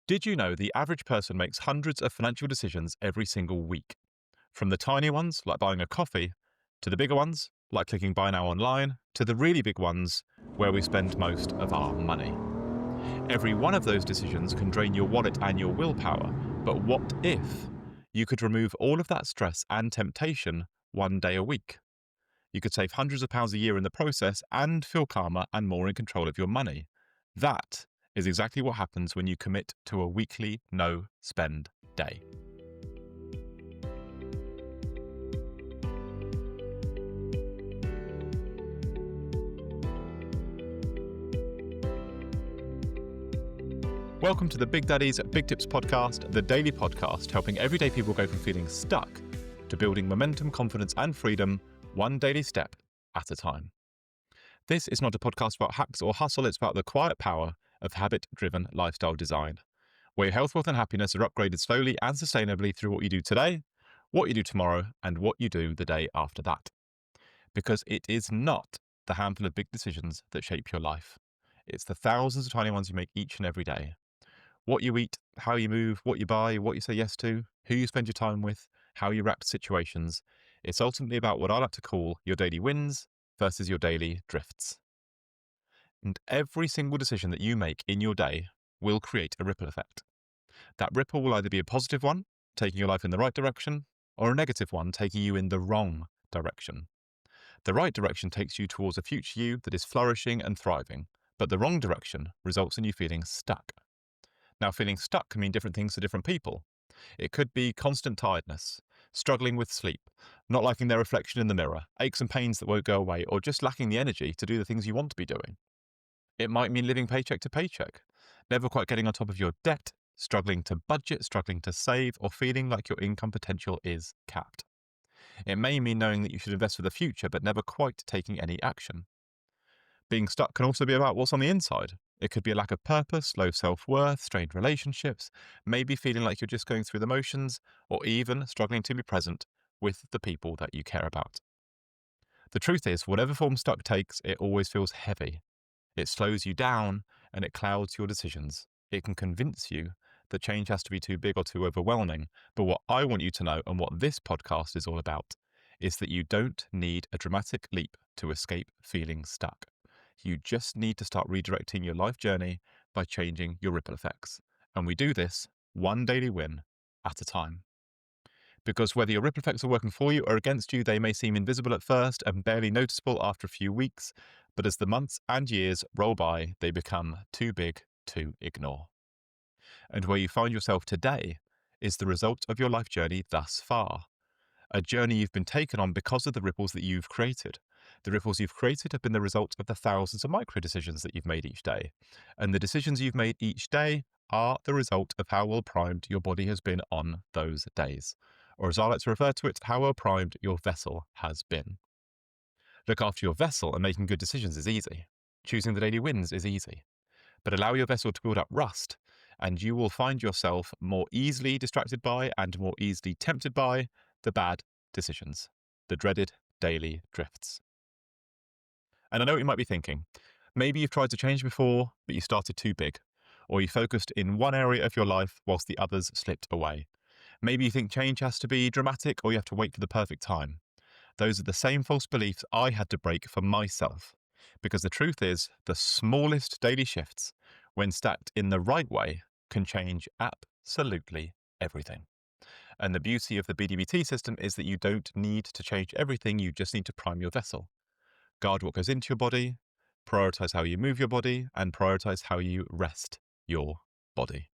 Did you know the average person makes hundreds of financial decisions every single week? From the tiny ones, like buying a coffee, to the bigger ones, like clicking buy now online, to the really big ones, where we spend most of our money. Every one of those decisions can drain your wallet and your willpower, but what if you could remove all of that stress and temptation one day a week? You could save hundreds of pounds a year in the process and feel calmer and more in control of your money. That is exactly what happens when you commit to a weekly no spend day. Welcome to the Big Daddy's Big Tips podcast, the daily podcast helping everyday people go from feeling stuck to building momentum, confidence, and freedom one daily step at a time. This is not a podcast about hacks or hustle, it's about the quiet power of habit-driven lifestyle design, where your health, wealth, and happiness are upgraded slowly and sustainably through what you do today, what you do tomorrow, and what you do the day after that. Because it is not the handful of big decisions that shape your life. It's the thousands of tiny ones you make each and every day. What you eat, how you move, what you buy, what you say yes to, who you spend your time with, how you react to situations. It's ultimately about what I like to call your daily wins versus your daily drifts. And every single decision that you make in your day will create a ripple effect. That ripple will either be a positive one, taking your life in the right direction, or a negative one, taking you in the wrong direction. The right direction takes you towards a future you that is flourishing and thriving, but the wrong direction results in you feeling stuck. Now, feeling stuck can mean different things to different people. It could be constant tiredness, struggling with sleep, not liking their reflection in the mirror, aches and pains that won't go away, or just lacking the energy to do the things you want to be doing. It might mean living paycheck to paycheck, never quite getting on top of your debt, struggling to budget, struggling to save, or feeling like your income potential is capped. It may mean knowing that you should invest for the future, but never quite taking any action. Being stuck can also be about what's on the inside. It could be a lack of purpose, low self-worth, strained relationships, maybe feeling like you're just going through the motions, or even struggling to be present with the people that you care about. The truth is, whatever form stuck takes, it always feels heavy. It slows you down and it clouds your decisions. It can convince you that change has to be too big or too overwhelming. But what I want you to know, and what this podcast is all about, is that you don't need a dramatic leap to escape feeling stuck. You just need to start redirecting your life journey by changing your ripple effects. And we do this one daily win at a time. Because whether your ripple effects are working for you or against you, they may seem invisible at first and barely noticeable after a few weeks, but as the months and years roll by, they become too big to ignore. And where you find yourself today is the result of your life journey thus far. A journey you've been taken on because of the ripples that you've created. The ripples you've created have been the result of the thousands of micro decisions that you've made each day. And the decisions you've made each day are the result of how well primed your body has been on those days. Or as I like to refer to it, how well primed your vessel has been. Look after your vessel, and making good decisions is easy. Choosing the daily wins is easy. But allow your vessel to build up rust, and you will find yourself more easily distracted by and more easily tempted by the bad decisions, the dreaded daily drifts. And I know what you might be thinking. Maybe you've tried to change before, but you started too big, or you focused in one area of your life whilst the others slipped away. Maybe you think change has to be dramatic or you have to wait for the perfect time. Those are the same false beliefs I had to break for myself. Because the truth is, the smallest daily shifts, when stacked in the right way, can change absolutely everything. And the beauty of the BDBT system is that you don't need to change everything, you just need to prime your vessel. Guard what goes into your body, prioritize how you move your body, and prioritize how you rest your body.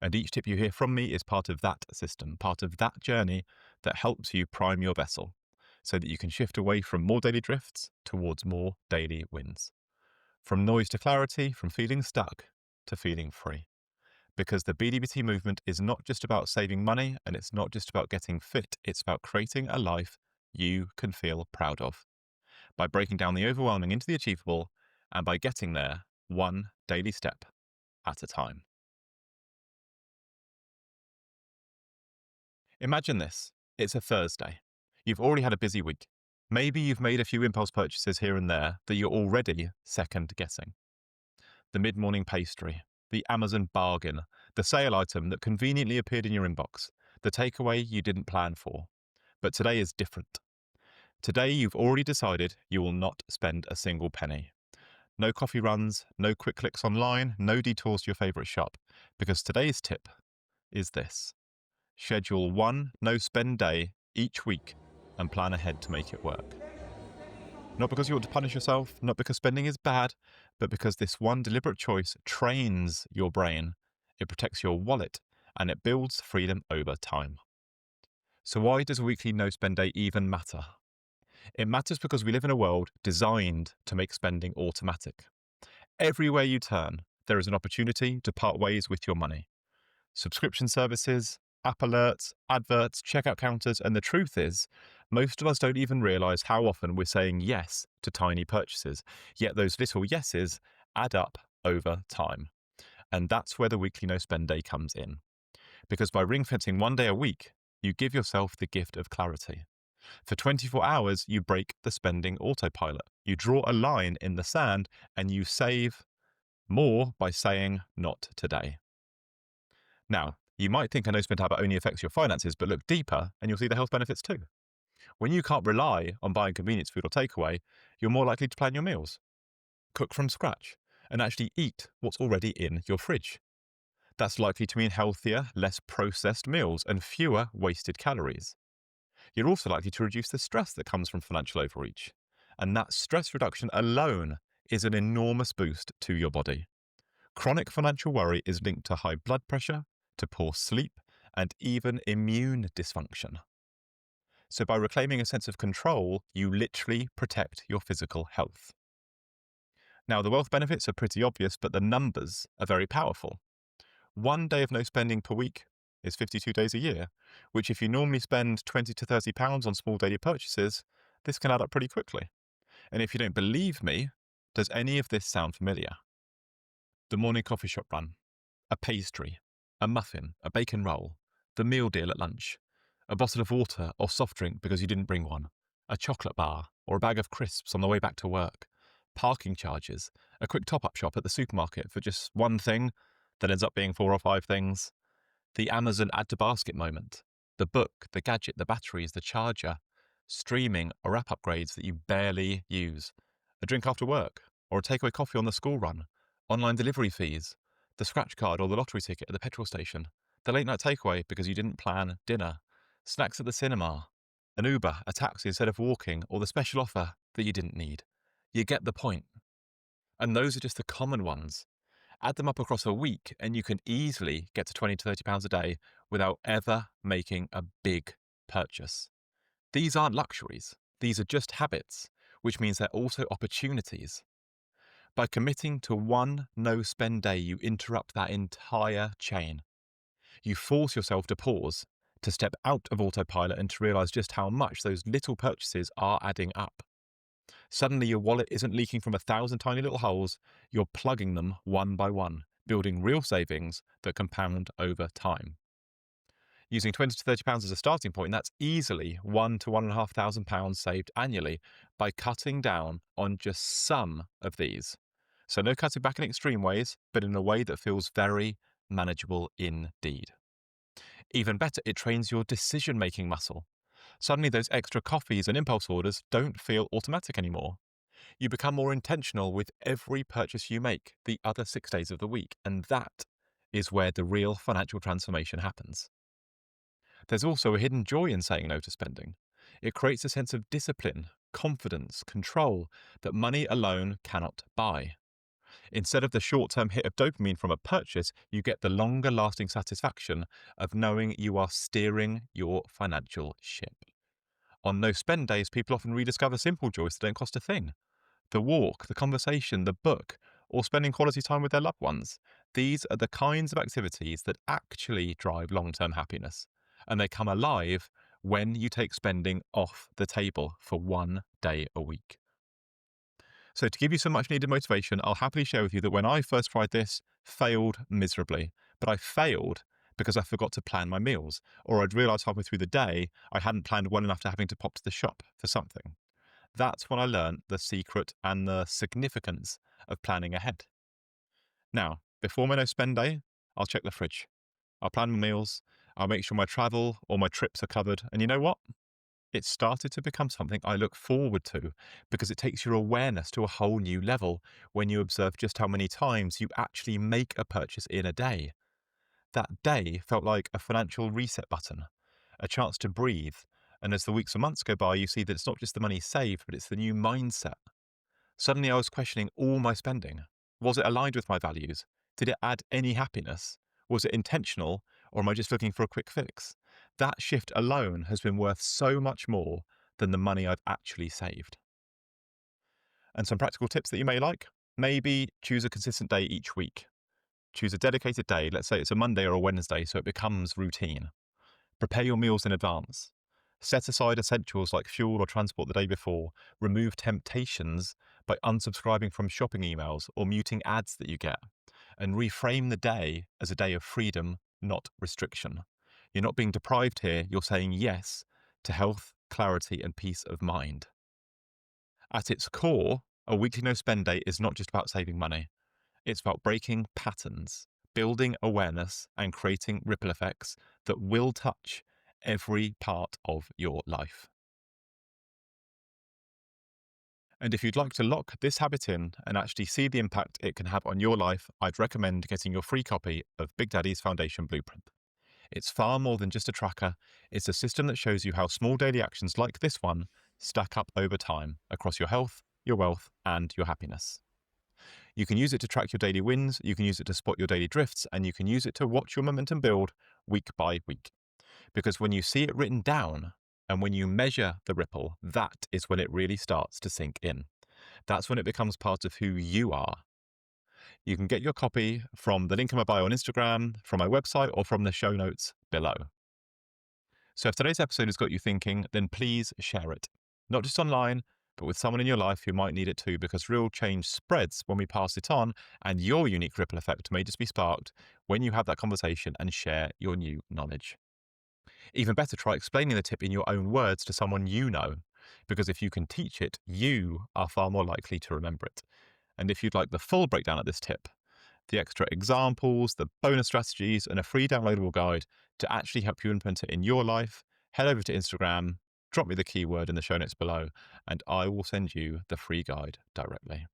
And each tip you hear from me is part of that system, part of that journey that helps you prime your vessel so that you can shift away from more daily drifts towards more daily wins. From noise to clarity, from feeling stuck to feeling free. Because the BDBT movement is not just about saving money and it's not just about getting fit, it's about creating a life you can feel proud of. By breaking down the overwhelming into the achievable and by getting there one daily step at a time. Imagine this. It's a Thursday. You've already had a busy week. Maybe you've made a few impulse purchases here and there that you're already second guessing. The mid-morning pastry, the Amazon bargain, the sale item that conveniently appeared in your inbox, the takeaway you didn't plan for. But today is different. Today, you've already decided you will not spend a single penny. No coffee runs, no quick clicks online, no detours to your favorite shop, because today's tip is this. Schedule one no-spend day each week and plan ahead to make it work. Not because you want to punish yourself, not because spending is bad, but because this one deliberate choice trains your brain, it protects your wallet, and it builds freedom over time. So why does a weekly no-spend day even matter? It matters because we live in a world designed to make spending automatic. Everywhere you turn, there is an opportunity to part ways with your money. Subscription services, app alerts, adverts, checkout counters, and the truth is, most of us don't even realize how often we're saying yes to tiny purchases, yet those little yeses add up over time. And that's where the weekly no spend day comes in. Because by ring fencing one day a week, you give yourself the gift of clarity. For 24 hours, you break the spending autopilot. You draw a line in the sand and you save more by saying not today. Now, you might think a no-spend habit only affects your finances, but look deeper and you'll see the health benefits too. When you can't rely on buying convenience food or takeaway, you're more likely to plan your meals, cook from scratch, and actually eat what's already in your fridge. That's likely to mean healthier, less processed meals and fewer wasted calories. You're also likely to reduce the stress that comes from financial overreach. And that stress reduction alone is an enormous boost to your body. Chronic financial worry is linked to high blood pressure, to poor sleep, and even immune dysfunction. So by reclaiming a sense of control, you literally protect your physical health. Now, the wealth benefits are pretty obvious, but the numbers are very powerful. One day of no spending per week is 52 days a year, which if you normally spend 20 to 30 pounds on small daily purchases, this can add up pretty quickly. And if you don't believe me, does any of this sound familiar? The morning coffee shop run, a pastry, a muffin, a bacon roll, the meal deal at lunch, a bottle of water or soft drink because you didn't bring one, a chocolate bar or a bag of crisps on the way back to work, parking charges, a quick top-up shop at the supermarket for just one thing that ends up being 4 or 5 things, the Amazon add to basket moment, the book, the gadget, the batteries, the charger, streaming or app upgrades that you barely use, a drink after work or a takeaway coffee on the school run, online delivery fees, the scratch card or the lottery ticket at the petrol station, the late night takeaway because you didn't plan dinner, snacks at the cinema, an Uber, a taxi instead of walking, or the special offer that you didn't need. You get the point. And those are just the common ones. Add them up across a week and you can easily get to 20 to 30 pounds a day without ever making a big purchase. These aren't luxuries. These are just habits, which means they're also opportunities. By committing to one no-spend day, you interrupt that entire chain. You force yourself to pause, to step out of autopilot and to realize just how much those little purchases are adding up. Suddenly your wallet isn't leaking from 1,000 tiny little holes, you're plugging them one by one, building real savings that compound over time. Using 20 to 30 pounds as a starting point, that's easily £1,000 to £1,500 saved annually by cutting down on just some of these. So no cutting back in extreme ways, but in a way that feels very manageable indeed. Even better, it trains your decision-making muscle. Suddenly those extra coffees and impulse orders don't feel automatic anymore. You become more intentional with every purchase you make the other 6 days of the week, and that is where the real financial transformation happens. There's also a hidden joy in saying no to spending. It creates a sense of discipline, confidence, control that money alone cannot buy. Instead of the short-term hit of dopamine from a purchase, you get the longer-lasting satisfaction of knowing you are steering your financial ship. On no-spend days, people often rediscover simple joys that don't cost a thing. The walk, the conversation, the book, or spending quality time with their loved ones. These are the kinds of activities that actually drive long-term happiness. And they come alive when you take spending off the table for one day a week. So to give you some much needed motivation, I'll happily share with you that when I first tried this, failed miserably. But I failed because I forgot to plan my meals, or I'd realised halfway through the day I hadn't planned well enough to having to pop to the shop for something. That's when I learned the secret and the significance of planning ahead. Now, Before my no spend day, I'll check the fridge. I'll plan my meals. I'll make sure my travel or my trips are covered. And you know what? It started to become something I look forward to because it takes your awareness to a whole new level when you observe just how many times you actually make a purchase in a day. That day felt like a financial reset button, a chance to breathe. And as the weeks and months go by, you see that it's not just the money saved, but it's the new mindset. Suddenly I was questioning all my spending. Was it aligned with my values? Did it add any happiness? Was it intentional, or am I just looking for a quick fix? That shift alone has been worth so much more than the money I've actually saved. And some practical tips that you may like. Maybe choose a consistent day each week. Choose a dedicated day, let's say it's a Monday or a Wednesday, so it becomes routine. Prepare your meals in advance. Set aside essentials like fuel or transport the day before. Remove temptations by unsubscribing from shopping emails or muting ads that you get. And reframe the day as a day of freedom, not restriction. You're not being deprived here, you're saying yes to health, clarity, and peace of mind. At its core, a weekly no spend day is not just about saving money. It's about breaking patterns, building awareness, and creating ripple effects that will touch every part of your life. And if you'd like to lock this habit in and actually see the impact it can have on your life, I'd recommend getting your free copy of Big Daddy's Foundation Blueprint. It's far more than just a tracker. It's a system that shows you how small daily actions like this one stack up over time across your health, your wealth, and your happiness. You can use it to track your daily wins, you can use it to spot your daily drifts, and you can use it to watch your momentum build week by week. Because when you see it written down and when you measure the ripple, that is when it really starts to sink in. That's when it becomes part of who you are. You can get your copy from the link in my bio on Instagram, from my website, or from the show notes below. So if today's episode has got you thinking, then please share it. Not just online, but with someone in your life who might need it too, because real change spreads when we pass it on, and your unique ripple effect may just be sparked when you have that conversation and share your new knowledge. Even better, try explaining the tip in your own words to someone you know, because if you can teach it, you are far more likely to remember it. And if you'd like the full breakdown of this tip, the extra examples, the bonus strategies, and a free downloadable guide to actually help you implement it in your life, head over to Instagram, drop me the keyword in the show notes below, and I will send you the free guide directly.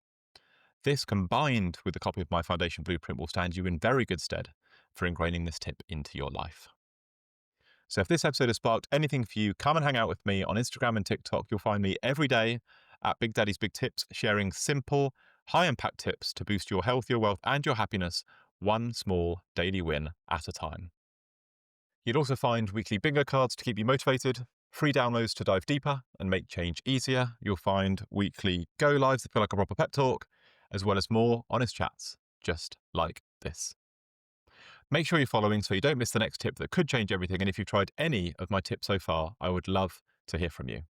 This, combined with a copy of my Foundation Blueprint, will stand you in very good stead for ingraining this tip into your life. So if this episode has sparked anything for you, come and hang out with me on Instagram and TikTok. You'll find me every day at Big Daddy's Big Tips, sharing simple, high-impact tips to boost your health, your wealth, and your happiness, one small daily win at a time. You'll also find weekly bingo cards to keep you motivated, free downloads to dive deeper and make change easier. You'll find weekly go lives that feel like a proper pep talk, as well as more honest chats, just like this. Make sure you're following so you don't miss the next tip that could change everything. And if you've tried any of my tips so far, I would love to hear from you.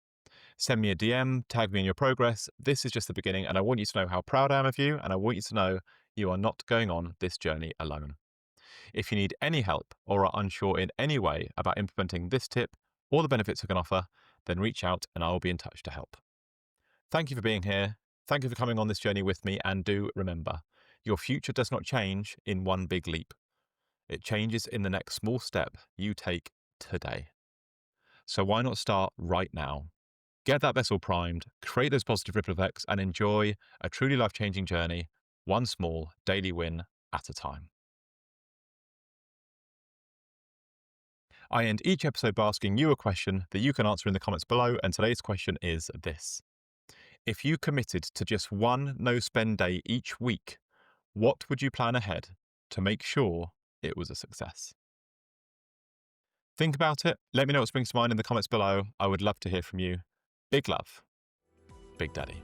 Send me a DM, tag me in your progress. This is just the beginning, and I want you to know how proud I am of you, and I want you to know you are not going on this journey alone. If you need any help or are unsure in any way about implementing this tip or the benefits it can offer, then reach out and I will be in touch to help. Thank you for being here. Thank you for coming on this journey with me, and do remember, your future does not change in one big leap. It changes in the next small step you take today. So why not start right now? Get that vessel primed, create those positive ripple effects, and enjoy a truly life-changing journey, one small daily win at a time. I end each episode by asking you a question that you can answer in the comments below, and today's question is this. If you committed to just one no-spend day each week, what would you plan ahead to make sure it was a success? Think about it. Let me know what springs to mind in the comments below. I would love to hear from you. Big love, Big Daddy.